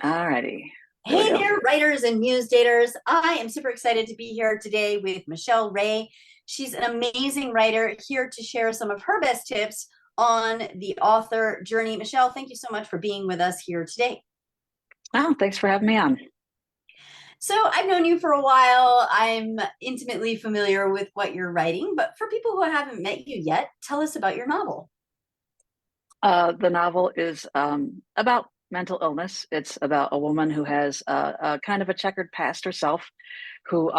All righty. Here we Hey go. there, writers and muse daters. I am super excited to be here today with Michelle Ray. She's an amazing writer here to share some of her best tips on the author journey. Michelle, thank you so much for being with us here today. Oh, thanks for having me on. So, I've known you for a while. I'm intimately familiar with what you're writing, but for people who haven't met you yet, tell us about your novel. The novel is about mental illness. It's about a woman who has a kind of a checkered past herself, who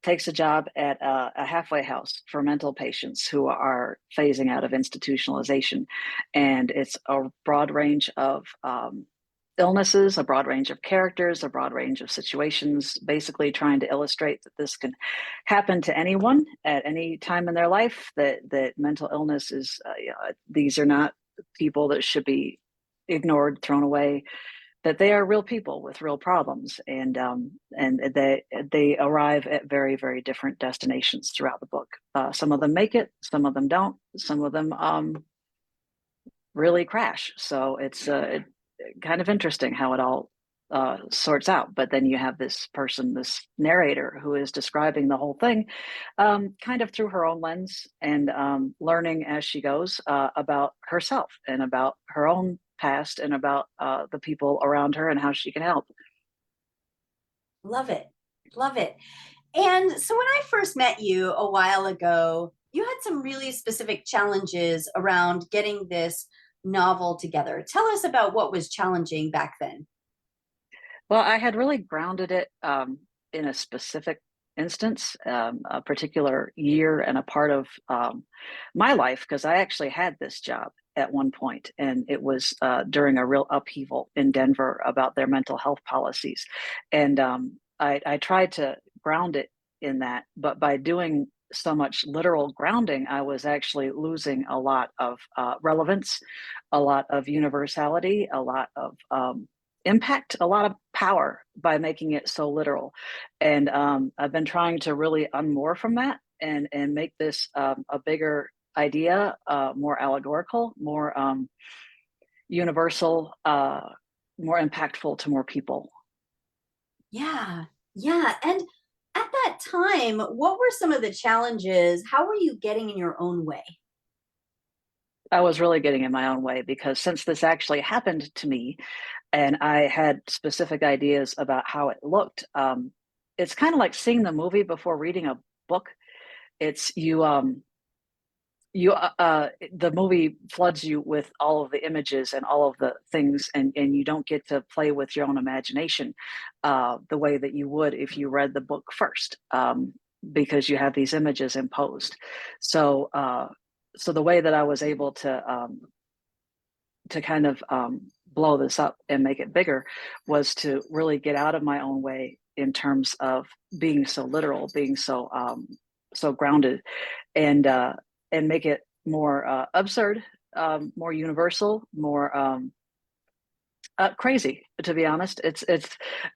takes a job at a halfway house for mental patients who are phasing out of institutionalization. And it's a broad range of illnesses, a broad range of characters, a broad range of situations, basically trying to illustrate that this can happen to anyone at any time in their life, that mental illness is, these are not people that should be ignored, thrown away, that they are real people with real problems, and they arrive at very, very different destinations throughout the book. Some of them make it, some of them don't, some of them really crash. So it's kind of interesting how it all sorts out. But then you have this person, this narrator, who is describing the whole thing kind of through her own lens, and learning as she goes about herself and about her own past and about the people around her and how she can help. Love it. Love it. And so when I first met you a while ago, you had some really specific challenges around getting this novel together. Tell us about what was challenging back then. Well, I had really grounded it in a specific instance, a particular year and a part of my life, because I actually had this job at one point, and it was during a real upheaval in Denver about their mental health policies. And I tried to ground it in that, but by doing so much literal grounding, I was actually losing a lot of relevance, a lot of universality, a lot of impact, a lot of power by making it so literal. And I've been trying to really unmoor from that and make this a bigger idea, more allegorical, more universal, more impactful to more people. Yeah. Yeah. And at that time, what were some of the challenges? How were you getting in your own way? I was really getting in my own way because since this actually happened to me and I had specific ideas about how it looked, it's kind of like seeing the movie before reading a book. It's the movie floods you with all of the images and all of the things, and you don't get to play with your own imagination the way that you would if you read the book first, because you have these images imposed. So so the way that I was able to kind of blow this up and make it bigger was to really get out of my own way in terms of being so literal, being so so grounded, and and make it more absurd, more universal, more crazy. To be honest,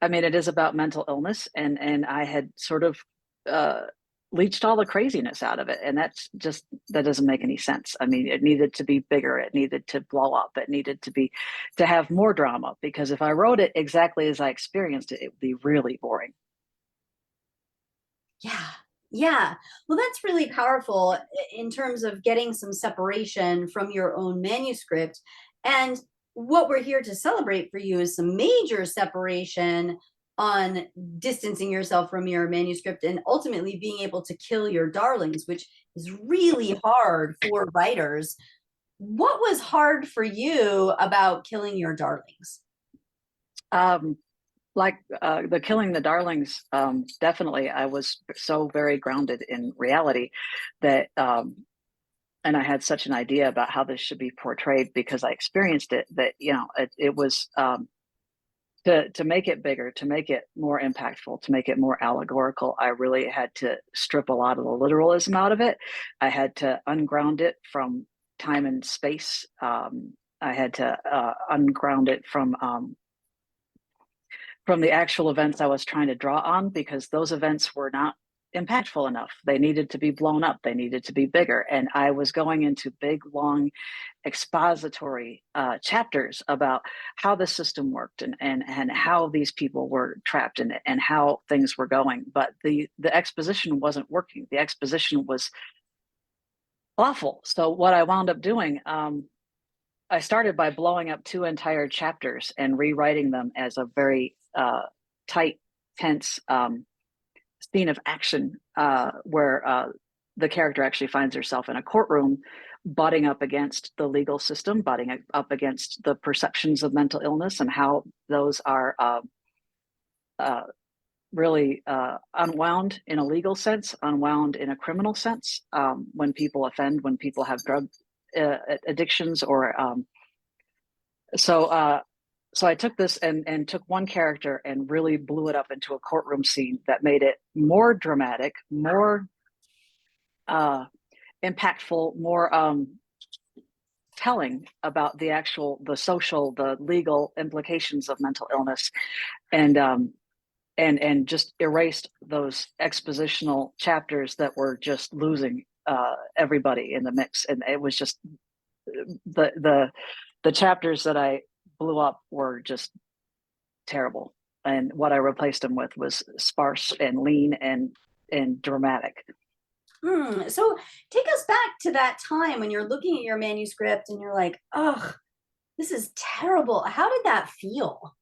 I mean, it is about mental illness, and I had sort of uh, leached all the craziness out of it, and that doesn't make any sense. I mean, it needed to be bigger, it needed to blow up, it needed to have more drama. Because if I wrote it exactly as I experienced it, it would be really boring. Yeah. Yeah. Well, that's really powerful in terms of getting some separation from your own manuscript. And what we're here to celebrate for you is some major separation on distancing yourself from your manuscript and ultimately being able to kill your darlings, which is really hard for writers. What was hard for you about killing your darlings? Um, like the killing the darlings, definitely I was so very grounded in reality that and I had such an idea about how this should be portrayed because I experienced it, that it was to make it bigger, to make it more impactful, to make it more allegorical. I really had to strip a lot of the literalism out of it. I had to unground it from time and space. I had to unground it from the actual events I was trying to draw on, because those events were not impactful enough. They needed to be blown up. They needed to be bigger. And I was going into big, long expository chapters about how the system worked and how these people were trapped in it and how things were going. But the exposition wasn't working. The exposition was awful. So what I wound up doing, I started by blowing up 2 entire chapters and rewriting them as a very tight, tense scene of action where the character actually finds herself in a courtroom, butting up against the legal system, butting up against the perceptions of mental illness and how those are uh, really unwound in a legal sense, unwound in a criminal sense when people offend, when people have drug addictions or so. So I took this and took one character and really blew it up into a courtroom scene that made it more dramatic, more impactful, more telling about the social, the legal implications of mental illness, and just erased those expositional chapters that were just losing everybody in the mix. And it was just the chapters that I blew up were just terrible. And what I replaced them with was sparse and lean and dramatic. So take us back to that time when you're looking at your manuscript and you're like, oh, this is terrible. How did that feel?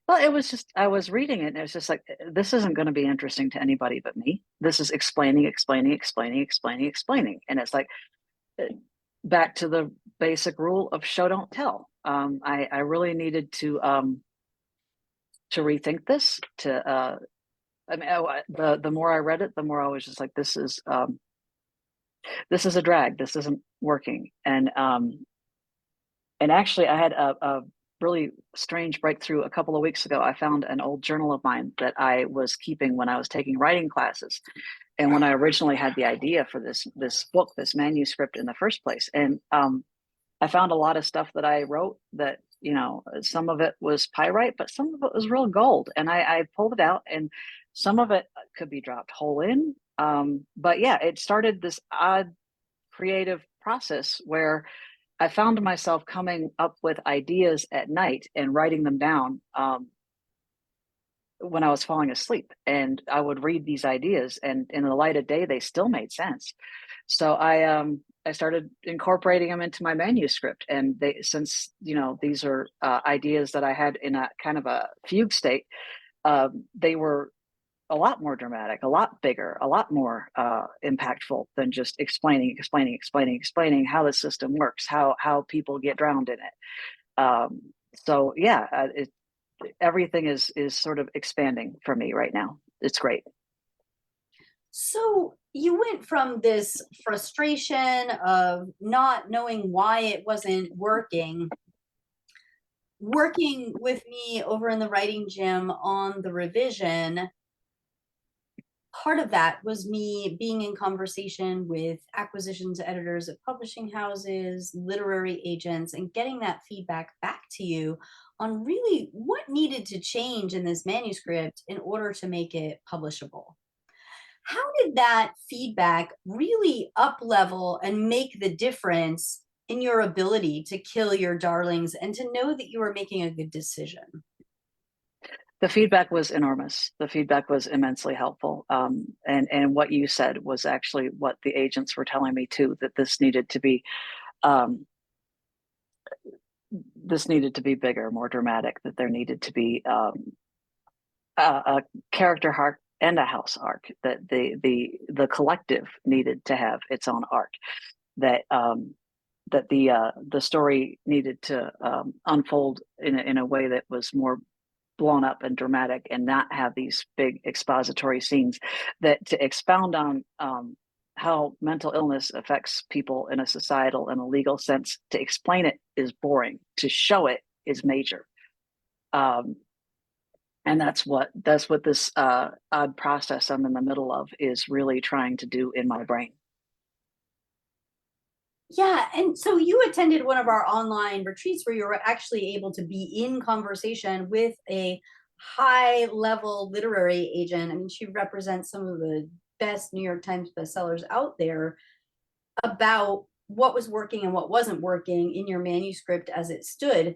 Well, it was just, I was reading it and it was just like, this isn't going to be interesting to anybody but me. This is explaining, explaining, explaining, explaining, explaining. And it's like, back to the basic rule of show, don't tell. I really needed to rethink this, I mean, the more I read it, the more I was just like, this is a drag. This isn't working. And actually, I had a really strange breakthrough a couple of weeks ago. I found an old journal of mine that I was keeping when I was taking writing classes, and when I originally had the idea for this book, this manuscript in the first place. And I found a lot of stuff that I wrote that, some of it was pyrite, but some of it was real gold. And I pulled it out, and some of it could be dropped whole in. But yeah, it started this odd creative process where I found myself coming up with ideas at night and writing them down when I was falling asleep. And I would read these ideas, and in the light of day, they still made sense. So I started incorporating them into my manuscript, and since these are ideas that I had in a kind of a fugue state, they were a lot more dramatic, a lot bigger, a lot more impactful than just explaining how the system works, how people get drowned in it. So yeah, everything is sort of expanding for me right now. It's great. So you went from this frustration of not knowing why it wasn't working with me over in the writing gym on the revision. Part of that was me being in conversation with acquisitions editors at publishing houses, literary agents, and getting that feedback back to you on really what needed to change in this manuscript in order to make it publishable. How did that feedback really up level and make the difference in your ability to kill your darlings and to know that you were making a good decision? The feedback was enormous. The feedback was immensely helpful. And what you said was actually what the agents were telling me too, that um, this needed to be bigger, more dramatic, that there needed to be a character arc and a house arc, that the collective needed to have its own arc, that the story needed to unfold in a way that was more blown up and dramatic and not have these big expository scenes, that to expound on how mental illness affects people in a societal and a legal sense, to explain it is boring, to show it is major. And that's what this odd process I'm in the middle of is really trying to do in my brain. Yeah, and so you attended one of our online retreats where you were actually able to be in conversation with a high level literary agent. I mean, she represents some of the best New York Times bestsellers out there about what was working and what wasn't working in your manuscript as it stood.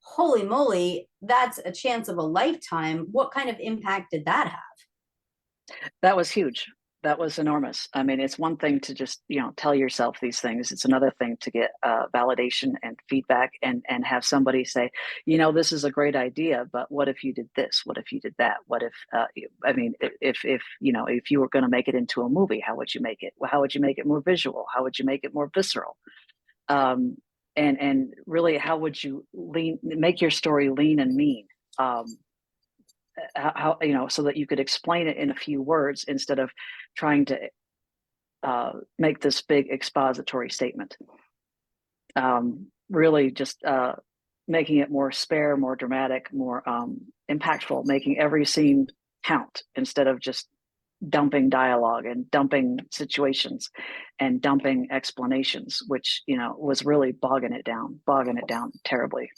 Holy moly, that's a chance of a lifetime. What kind of impact did that have? That was huge. That was enormous. I mean, it's one thing to just, tell yourself these things. It's another thing to get validation and feedback, and have somebody say, this is a great idea, but what if you did this? What if you did that? What if, I mean, if you were going to make it into a movie, how would you make it? Well, how would you make it more visual? How would you make it more visceral? Um, and really, how would you make your story lean and mean? How so that you could explain it in a few words instead of trying to make this big expository statement. Really just making it more spare, more dramatic, more impactful, making every scene count instead of just dumping dialogue and dumping situations and dumping explanations, which was really bogging it down terribly.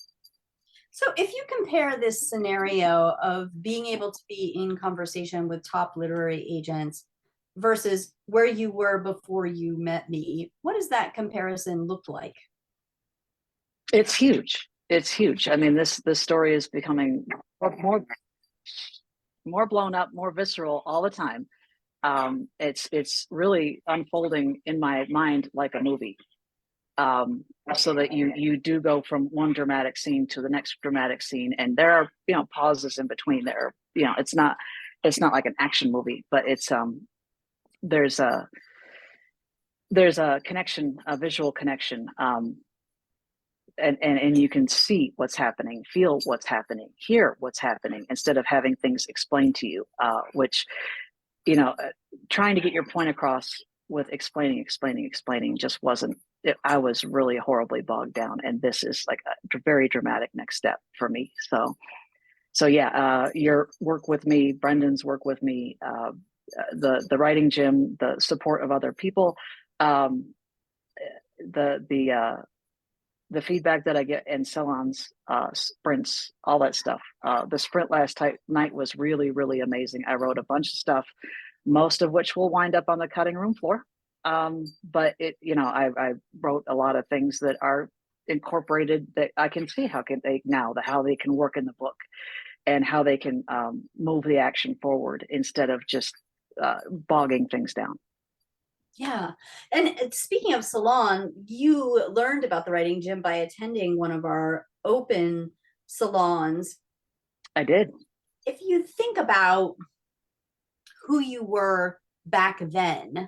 So, if you compare this scenario of being able to be in conversation with top literary agents versus where you were before you met me, what does that comparison look like? It's huge. It's huge. I mean, this story is becoming more blown up, more visceral all the time. It's really unfolding in my mind like a movie. So that you do go from one dramatic scene to the next dramatic scene, and there are pauses in between. There, it's not like an action movie, but it's there's a connection, a visual connection, and you can see what's happening, feel what's happening, hear what's happening, instead of having things explained to you, which trying to get your point across with explaining just wasn't it. I was really horribly bogged down, and this is like a very dramatic next step for me. So yeah, your work with me, Brendan's work with me, the writing gym, the support of other people, um, the feedback that I get in salons, sprints, all that stuff. The sprint last night was really, really amazing. I wrote a bunch of stuff, most of which will wind up on the cutting room floor. But I wrote a lot of things that are incorporated that I can see how they can work in the book, and how they can move the action forward instead of just bogging things down. Yeah. And speaking of salon, you learned about the writing gym by attending one of our open salons. I did. If you think about who you were back then,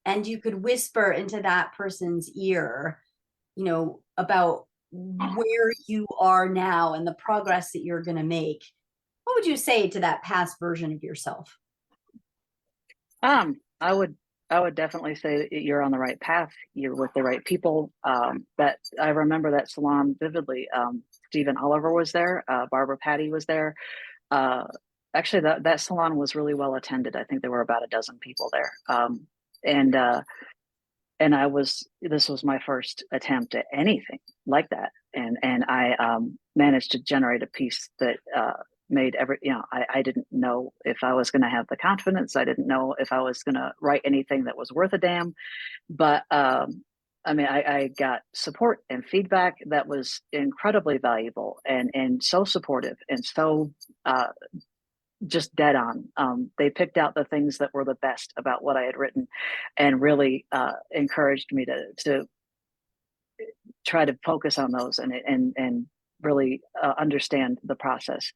and you could whisper into that person's ear, about where you are now and the progress that you're going to make, what would you say to that past version of yourself? I would definitely say that you're on the right path. You're with the right people. That I remember that salon vividly. Stephen Oliver was there. Barbara Patty was there. Uh, Actually, that salon was really well attended. I think there were about a dozen people there. And this was my first attempt at anything like that, and I managed to generate a piece that made I didn't know if I was going to have the confidence. I didn't know if I was going to write anything that was worth a damn, but I mean, I got support and feedback that was incredibly valuable, and so supportive, and so just dead on. They picked out the things that were the best about what I had written, and really encouraged me to try to focus on those, and really understand the process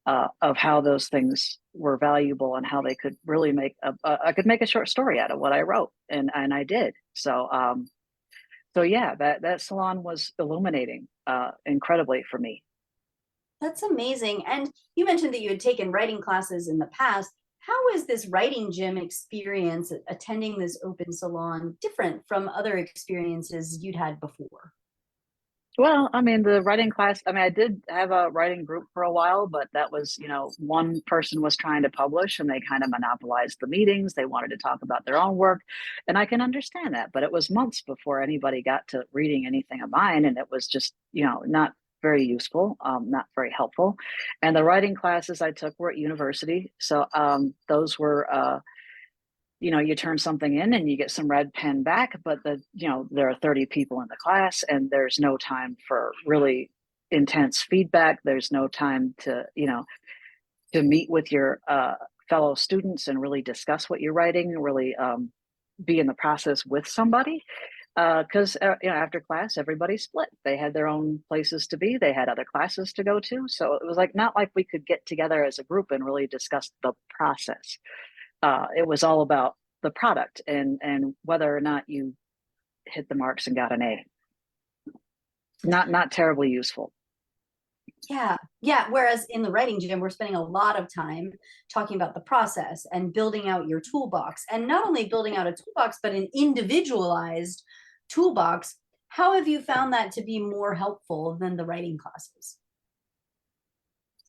of how those things were valuable, and how they could really I could make a short story out of what I wrote, and I did. So yeah, that salon was illuminating incredibly for me. That's amazing. And you mentioned that you had taken writing classes in the past. How is this writing gym experience, attending this open salon, different from other experiences you'd had before? Well, I mean, the writing class, I mean, I did have a writing group for a while, but that was, one person was trying to publish, and they kind of monopolized the meetings. They wanted to talk about their own work. And I can understand that, but it was months before anybody got to reading anything of mine. And it was just, not very useful, not very helpful. And the writing classes I took were at university. So those were, you turn something in and you get some red pen back, but there are 30 people in the class and there's no time for really intense feedback. There's no time to meet with your fellow students and really discuss what you're writing, really be in the process with somebody. Because after class, everybody split. They had their own places to be. They had other classes to go to. So it was like not like we could get together as a group and really discuss the process. It was all about the product and whether or not you hit the marks and got an A. Not terribly useful. Yeah. Yeah. Whereas in the writing gym, we're spending a lot of time talking about the process and building out your toolbox. And not only building out a toolbox, but an individualized toolbox. How have you found that to be more helpful than the writing classes?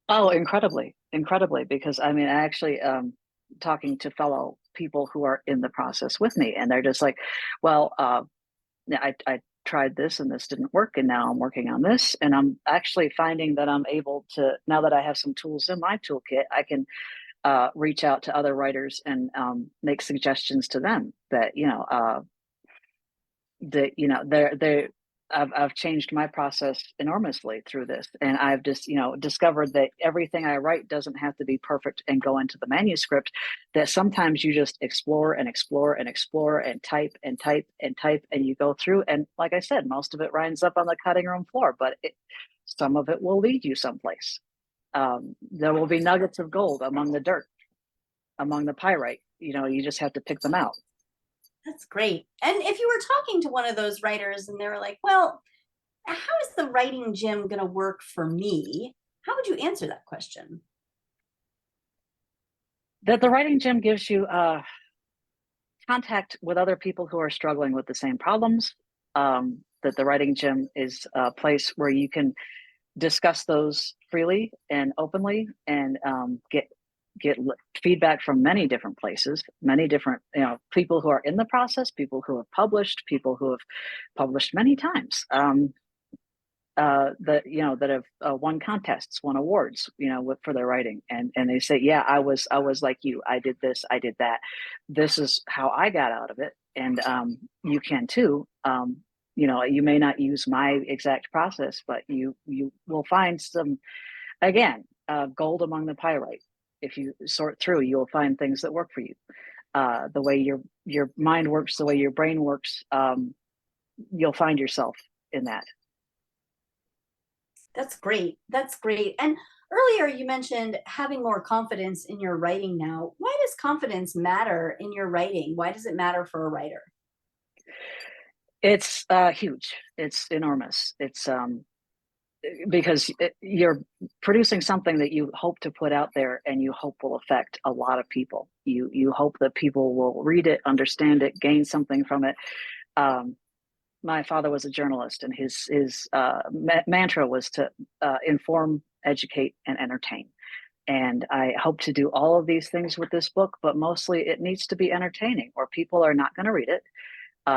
Oh, incredibly, because I mean, I actually talking to fellow people who are in the process with me, and they're just like, well, I tried this and this didn't work, and now I'm working on this, and I'm actually finding that I'm able to, now that I have some tools in my toolkit, I can reach out to other writers and make suggestions to them that they're I've changed my process enormously through this, and I've just discovered that everything I write doesn't have to be perfect and go into the manuscript. That sometimes you just explore and explore and explore and type and type and type, and you go through, and like I said, most of it winds up on the cutting room floor, but some of it will lead you someplace. There will be nuggets of gold among the dirt, among the pyrite. You just have to pick them out. That's great. And if you were talking to one of those writers and they were like, well, how is the writing gym going to work for me? How would you answer that question? That the writing gym gives you contact with other people who are struggling with the same problems. That the writing gym is a place where you can discuss those freely and openly, and get feedback from many different places, many different people who are in the process, people who have published, people who have published many times. That have won contests, won awards, for their writing, and they say, yeah, I was like you, I did this, I did that, this is how I got out of it, and you can too. You may not use my exact process, but you will find some, again, gold among the pyrite. If you sort through, you'll find things that work for you. The way your mind works, the way your brain works, you'll find yourself in that. That's great. That's great. And earlier you mentioned having more confidence in your writing now. Why does confidence matter in your writing? Why does it matter for a writer? It's huge. It's enormous. It's because you're producing something that you hope to put out there and you hope will affect a lot of people. You hope that people will read it, understand it, gain something from it. My father was a journalist, and his mantra was to inform, educate, and entertain. And I hope to do all of these things with this book, but mostly it needs to be entertaining, or people are not going to read it.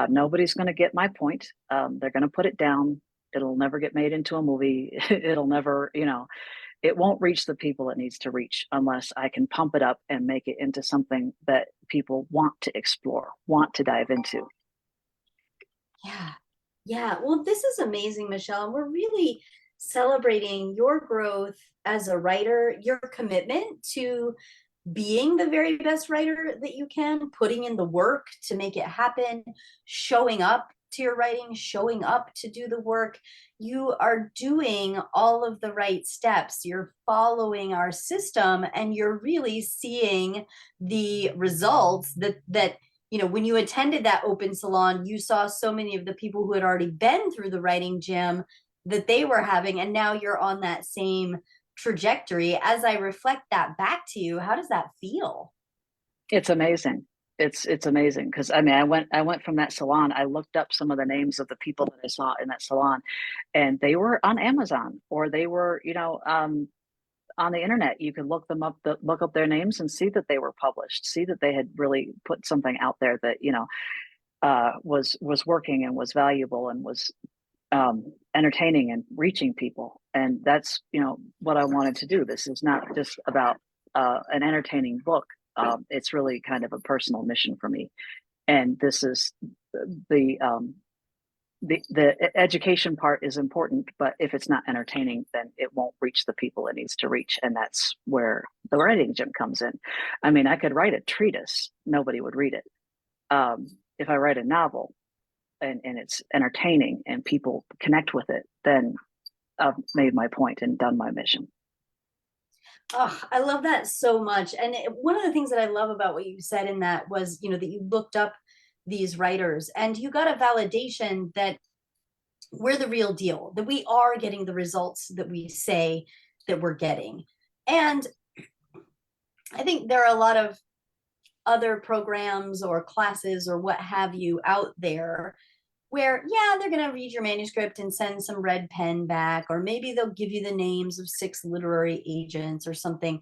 Nobody's going to get my point. They're going to put it down. It'll never get made into a movie. It'll never, it won't reach the people it needs to reach unless I can pump it up and make it into something that people want to explore, want to dive into. Yeah. Yeah. Well, this is amazing, Michelle. And we're really celebrating your growth as a writer, your commitment to being the very best writer that you can, putting in the work to make it happen, showing up to your writing, showing up to do the work. You are doing all of the right steps. You're following our system, and you're really seeing the results that when you attended that open salon, you saw so many of the people who had already been through the writing gym that they were having, and now you're on that same trajectory. As I reflect that back to you, how does that feel? It's amazing. It's amazing because I mean I went from that salon. I looked up some of the names of the people that I saw in that salon, and they were on Amazon, or they were on the internet. You could look them up, look up their names, and see that they were published, see that they had really put something out there that was working and was valuable and was entertaining and reaching people. And that's, what I wanted to do. This is not just about an entertaining book. It's really kind of a personal mission for me. And this is the um, the education part is important, but if it's not entertaining, then it won't reach the people it needs to reach. And that's where the writing gym comes in. I mean, I could write a treatise, nobody would read it. If I write a novel and it's entertaining and people connect with it, then I've made my point and done my mission. Oh, I love that so much. And one of the things that I love about what you said in that was, that you looked up these writers and you got a validation that we're the real deal, that we are getting the results that we say that we're getting. And I think there are a lot of other programs or classes or what have you out there where, yeah, they're going to read your manuscript and send some red pen back, or maybe they'll give you the names of 6 literary agents or something.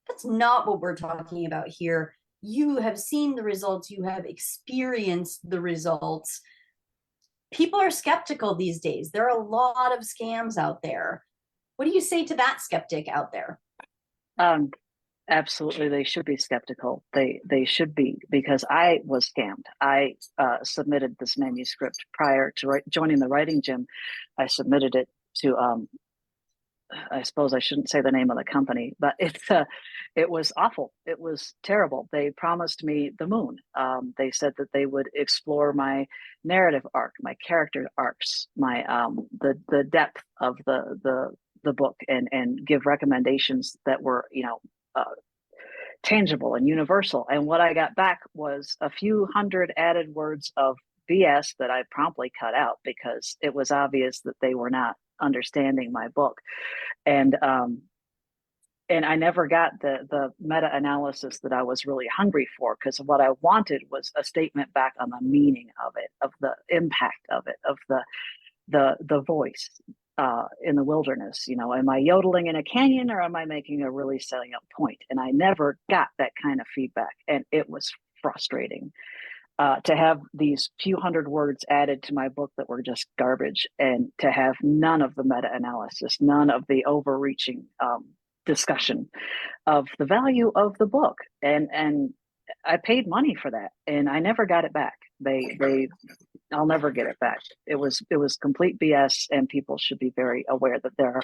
That's not what we're talking about here. You have seen the results, you have experienced the results. People are skeptical these days. There are a lot of scams out there. What do you say to that skeptic out there? Um, Absolutely, they should be skeptical. They should be, because I was scammed. I submitted this manuscript prior to joining the writing gym. I submitted it to I suppose I shouldn't say the name of the company, but it was awful. It was terrible. They promised me the moon. They said that they would explore my narrative arc, my character arcs, my the depth of the book, and give recommendations that were tangible and universal. And what I got back was a few hundred added words of BS that I promptly cut out because it was obvious that they were not understanding my book. And and I never got the meta analysis that I was really hungry for, because what I wanted was a statement back on the meaning of it, of the impact of it, of the voice in the wilderness. Am I yodeling in a canyon, or am I making a really salient point? And I never got that kind of feedback, and it was frustrating to have these few hundred words added to my book that were just garbage, and to have none of the meta analysis, none of the overreaching discussion of the value of the book. And I paid money for that, and I never got it back. They I'll never get it back. It was complete BS, and people should be very aware that there are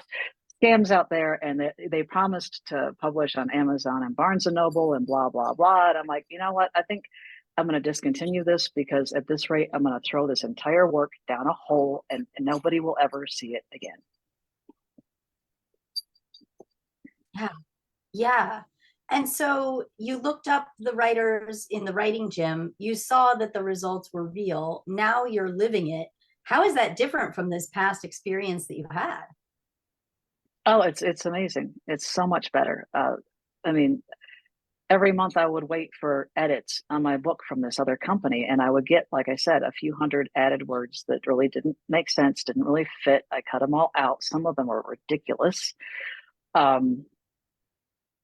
scams out there, and they promised to publish on Amazon and Barnes and Noble and blah blah blah. And I'm like, you know what? I think I'm going to discontinue this, because at this rate, I'm going to throw this entire work down a hole, and nobody will ever see it again. Yeah. Yeah. And so you looked up the writers in the writing gym, you saw that the results were real. Now you're living it. How is that different from this past experience that you've had? Oh, it's amazing. It's so much better. I mean, every month I would wait for edits on my book from this other company, and I would get, like I said, a few hundred added words that really didn't make sense, didn't really fit. I cut them all out. Some of them were ridiculous. Um,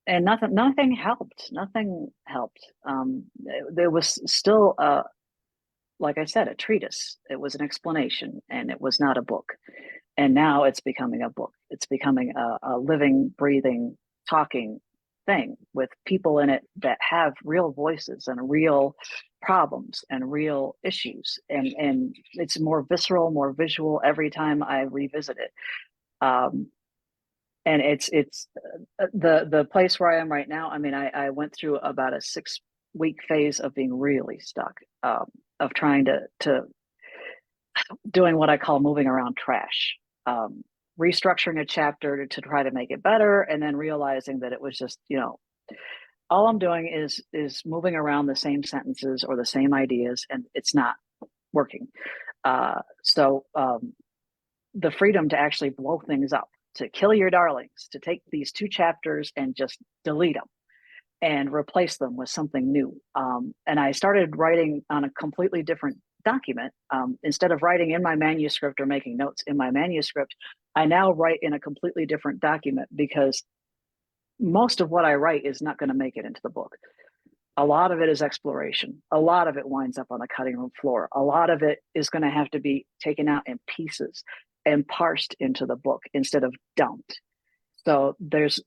and nothing helped. Nothing helped. There was still, like I said, a treatise. It was an explanation, and it was not a book. And now it's becoming a book. It's becoming a living, breathing, talking thing with people in it that have real voices and real problems and real issues. And it's more visceral, more visual every time I revisit it. And it's the place where I am right now. I mean, I went through about a 6-week phase of being really stuck, of trying to doing what I call moving around trash, restructuring a chapter to try to make it better, and then realizing that it was just, all I'm doing is moving around the same sentences or the same ideas, and it's not working. So the freedom to actually blow things up, to kill your darlings, to take these 2 chapters and just delete them and replace them with something new. And I started writing on a completely different document. Instead of writing in my manuscript or making notes in my manuscript, I now write in a completely different document, because most of what I write is not going to make it into the book. A lot of it is exploration. A lot of it winds up on the cutting room floor. A lot of it is going to have to be taken out in pieces and parsed into the book instead of dumped. So there's,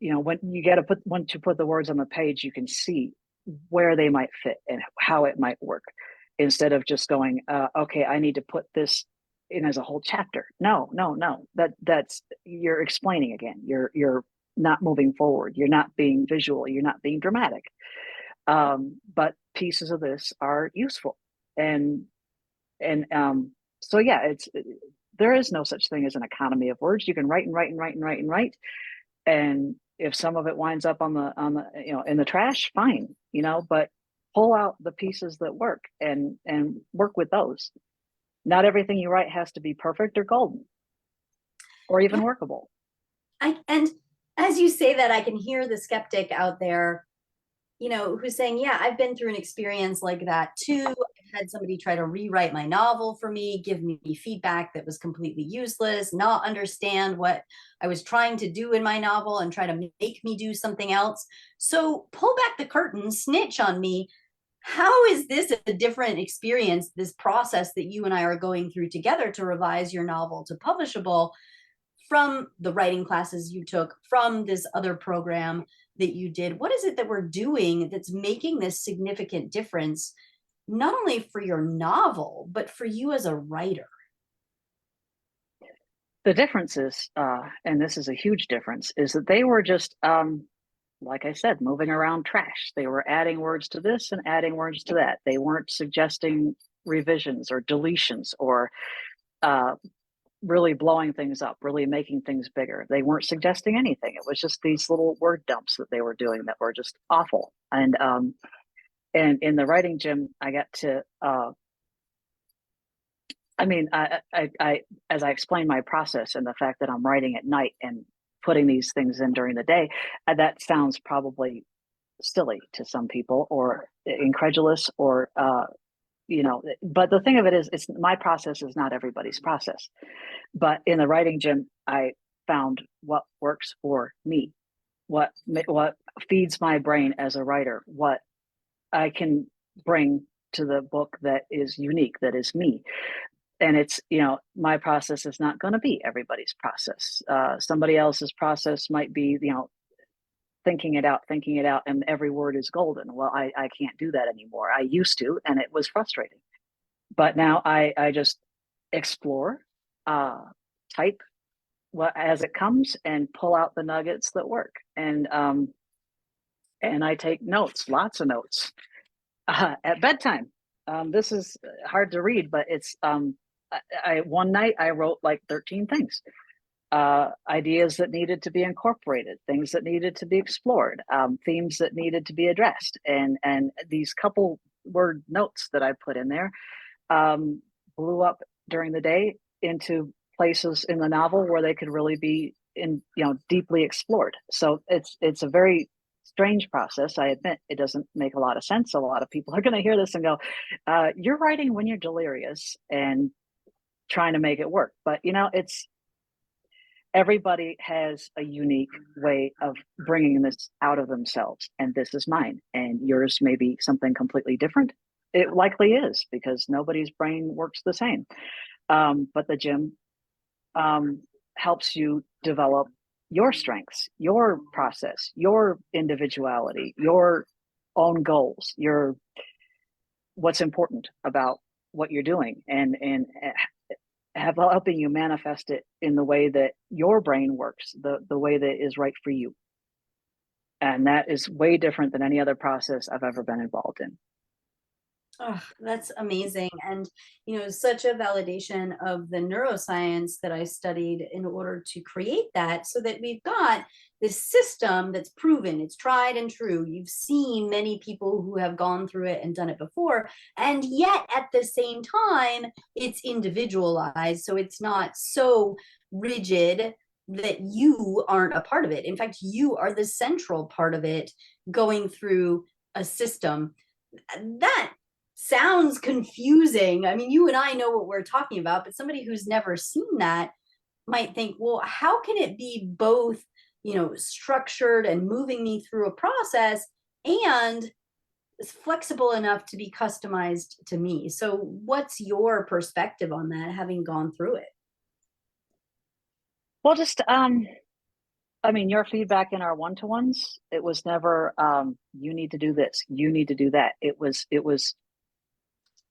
when you got to once you put the words on the page, you can see where they might fit and how it might work instead of just going, okay, I need to put this in as a whole chapter. No, no, no. That's you're explaining again. You're not moving forward. You're not being visual. You're not being dramatic. But pieces of this are useful, and so yeah, there is no such thing as an economy of words. You can write and write and write and write and write, and if some of it winds up on the in the trash, fine, but pull out the pieces that work and work with those. Not everything you write has to be perfect or golden or even workable. And as you say that, I can hear the skeptic out there, who's saying, yeah, I've been through an experience like that too. I've had somebody try to rewrite my novel for me, give me feedback that was completely useless, not understand what I was trying to do in my novel and try to make me do something else. So pull back the curtain, snitch on me. How is this a different experience, this process that you and I are going through together to revise your novel to Publishable, from the writing classes you took, from this other program that you did? What is it that we're doing that's making this significant difference, not only for your novel, but for you as a writer? The difference is, and this is a huge difference, is that they were just, like I said, moving around trash. They were adding words to this and adding words to that. They weren't suggesting revisions or deletions or really blowing things up, really making things bigger. They weren't suggesting anything. It was just these little word dumps that they were doing that were just awful. And in the writing gym, I got to, I as I explained my process and the fact that I'm writing at night and putting these things in during the day, that sounds probably silly to some people or incredulous or but the thing of it is, it's my process is not everybody's process. But in the writing gym, I found what works for me, what feeds my brain as a writer, what I can bring to the book that is unique, that is me. And it's, my process is not going to be everybody's process. Somebody else's process might be, thinking it out, and every word is golden. Well, I can't do that anymore. I used to, and it was frustrating. But now I just explore, type what as it comes, and pull out the nuggets that work. And I take notes, lots of notes, at bedtime. This is hard to read, but it's one night I wrote like 13 things. Ideas that needed to be incorporated, things that needed to be explored, themes that needed to be addressed, and these couple word notes that I put in there blew up during the day into places in the novel where they could really be deeply explored. So it's a very strange process. I admit it doesn't make a lot of sense. A lot of people are going to hear this and go, "You're writing when you're delirious and trying to make it work." But it's everybody has a unique way of bringing this out of themselves, and this is mine, and yours may be something completely different. It likely is, because nobody's brain works the same. But the gym helps you develop your strengths, your process, your individuality, your own goals, your what's important about what you're doing, and helping you manifest it in the way that your brain works, the way that is right for you. And that is way different than any other process I've ever been involved in. Oh, that's amazing. And, such a validation of the neuroscience that I studied in order to create that, so that we've got this system that's proven, it's tried and true. You've seen many people who have gone through it and done it before. And yet at the same time, it's individualized. So it's not so rigid that you aren't a part of it. In fact, you are the central part of it, going through a system that sounds confusing. I mean, you and I know what we're talking about, but somebody who's never seen that might think, well, how can it be both, structured and moving me through a process, and it's flexible enough to be customized to me. So what's your perspective on that, having gone through it? Well, just I mean, your feedback in our one-to-ones, it was never you need to do this, you need to do that. It was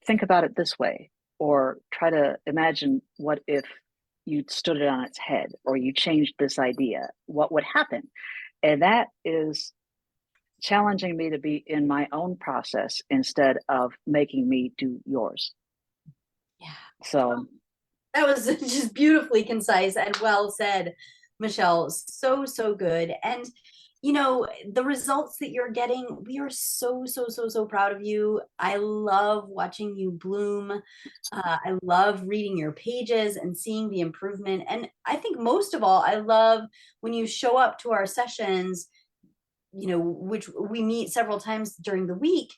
think about it this way, or try to imagine what if you stood it on its head, or you changed this idea, what would happen? And that is challenging me to be in my own process instead of making me do yours. Yeah. So That was just beautifully concise and well said, Michelle. So, so good. And, you know, the results that you're getting, we are so, so, so, so proud of you. I love watching you bloom. I love reading your pages and seeing the improvement. And I think most of all, I love when you show up to our sessions, you know, which we meet several times during the week,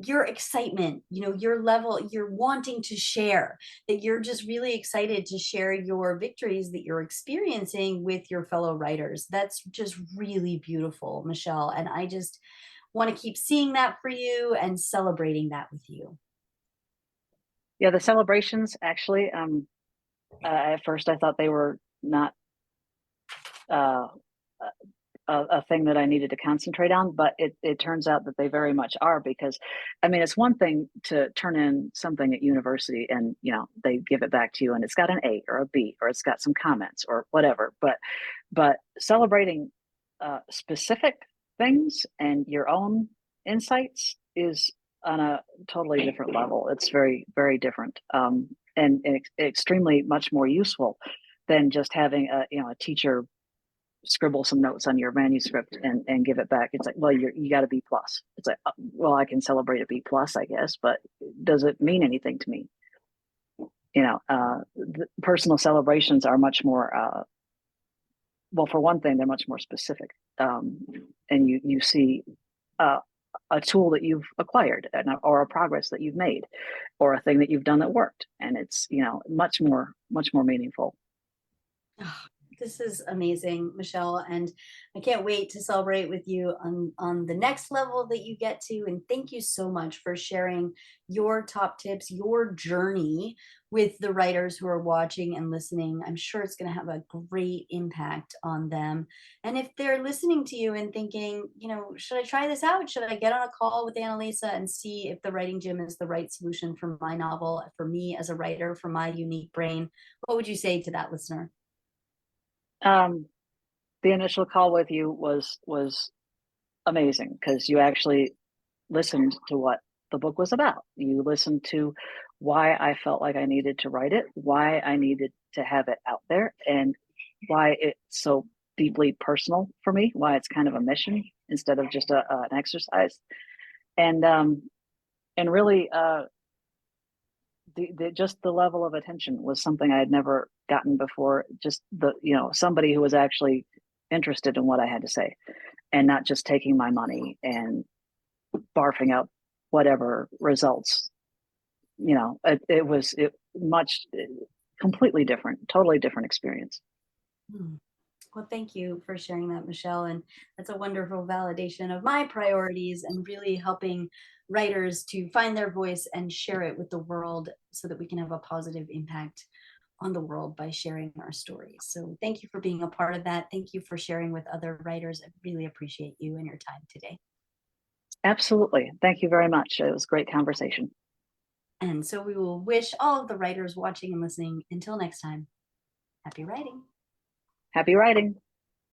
your excitement, you know, your level, you're wanting to share, that you're just really excited to share your victories that you're experiencing with your fellow writers. That's just really beautiful, Michelle. And I just want to keep seeing that for you and celebrating that with you. yeah, the celebrations actually, at first I thought they were not uh, a thing that I needed to concentrate on, but it turns out that they very much are, because I mean, it's one thing to turn in something at university and, you know, they give it back to you and it's got an A or a B, or it's got some comments or whatever. But celebrating specific things and your own insights is on a totally different level. It's very, very different, and extremely much more useful than just having a, you know, a teacher scribble some notes on your manuscript and give it back. It's like, well, you got a B plus. It's like, well, I can celebrate a B plus, I guess, but does it mean anything to me? You know, the personal celebrations are much more, well, for one thing, they're much more specific. And you see uh, a tool that you've acquired, or a progress that you've made, or a thing that you've done that worked. And it's, you know, much more meaningful. Oh, this is amazing, Michelle, and I can't wait to celebrate with you on the next level that you get to. And thank you so much for sharing your top tips, your journey with the writers who are watching and listening. I'm sure it's going to have a great impact on them. And if they're listening to you and thinking, you know, should I try this out? Should I get on a call with Annalisa and see if the writing gym is the right solution for my novel, for me as a writer, for my unique brain? What would you say to that listener? Um, the initial call with you was amazing, because you actually listened to what the book was about. You listened to why I felt like I needed to write it, why I needed to have it out there, and why it's so deeply personal for me, why it's kind of a mission instead of just an exercise. And and really, the just the level of attention was something I had never gotten before. Just the, you know, somebody who was actually interested in what I had to say, and not just taking my money and barfing out whatever results. You know, it was much completely different, totally different experience. Hmm. Well, thank you for sharing that, Michelle. And that's a wonderful validation of my priorities and really helping writers to find their voice and share it with the world so that we can have a positive impact on the world by sharing our stories. So thank you for being a part of that. Thank you for sharing with other writers. I really appreciate you and your time today. Absolutely. Thank you very much. It was a great conversation. And so we will wish all of the writers watching and listening, until next time, happy writing. Happy writing.